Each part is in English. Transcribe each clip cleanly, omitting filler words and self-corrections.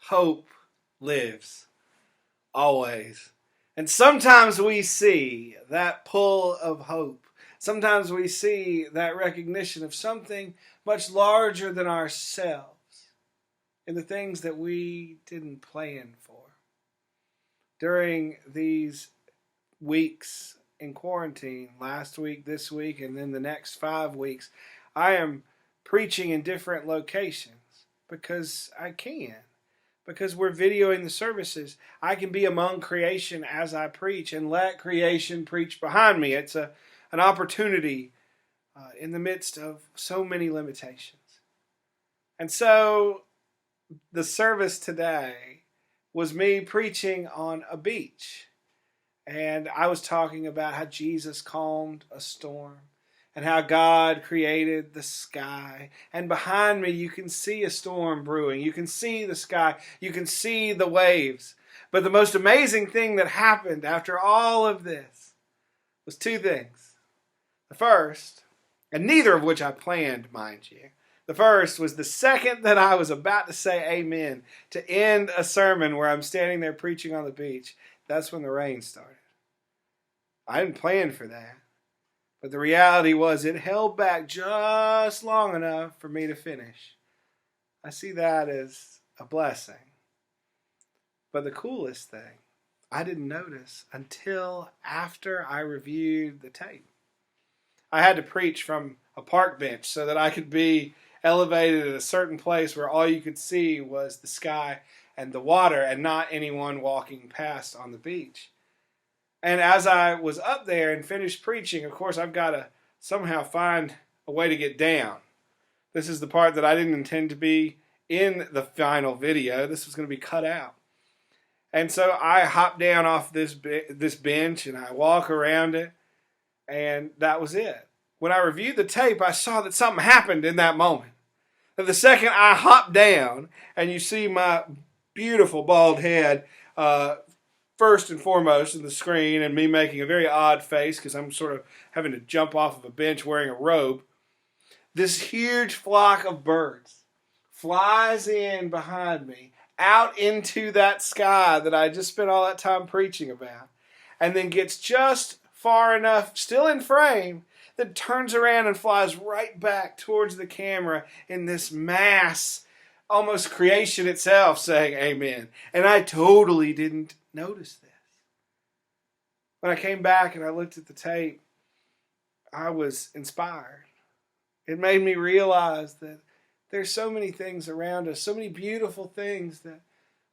hope lives always. And sometimes we see that pull of hope. Sometimes we see that recognition of something much larger than ourselves in the things that we didn't plan for. During these weeks in quarantine, last week, this week, and then the next 5 weeks, I am preaching in different locations because I can. Because we're videoing the services, I can be among creation as I preach and let creation preach behind me. It's an opportunity in the midst of so many limitations. And so the service today was me preaching on a beach. And I was talking about how Jesus calmed a storm and how God created the sky. And behind me, you can see a storm brewing. You can see the sky. You can see the waves. But the most amazing thing that happened after all of this was 2 things. The first, and neither of which I planned, mind you. The first was the second that I was about to say amen to end a sermon where I'm standing there preaching on the beach. That's when the rain started. I didn't plan for that. But the reality was it held back just long enough for me to finish. I see that as a blessing. But the coolest thing, I didn't notice until after I reviewed the tape. I had to preach from a park bench so that I could be elevated at a certain place where all you could see was the sky and the water and not anyone walking past on the beach. And as I was up there and finished preaching, of course, I've got to somehow find a way to get down. This is the part that I didn't intend to be in the final video. This was going to be cut out. And so I hop down off this bench and I walk around it, and that was it. When I reviewed the tape, I saw that something happened in that moment. That the second I hopped down, and you see my beautiful bald head first and foremost in the screen, and me making a very odd face because I'm sort of having to jump off of a bench wearing a robe, this huge flock of birds flies in behind me, out into that sky that I just spent all that time preaching about, and then gets just far enough, still in frame, that turns around and flies right back towards the camera in this mass, almost creation itself saying amen. And I totally didn't notice this. When I came back and I looked at the tape, I was inspired. It made me realize that there's so many things around us, so many beautiful things that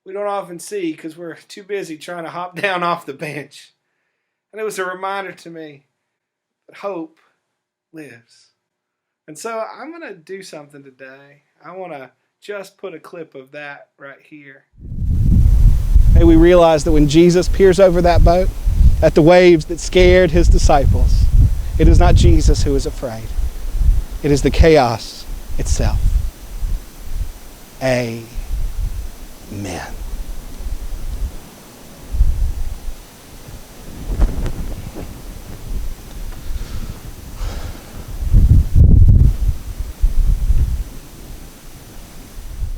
we don't often see because we're too busy trying to hop down off the bench. And it was a reminder to me that hope lives. And so I'm going to do something today. I want to just put a clip of that right here. May we realize that when Jesus peers over that boat at the waves that scared his disciples, it is not Jesus who is afraid. It is the chaos itself. Amen.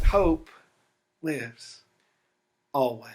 Hope lives always.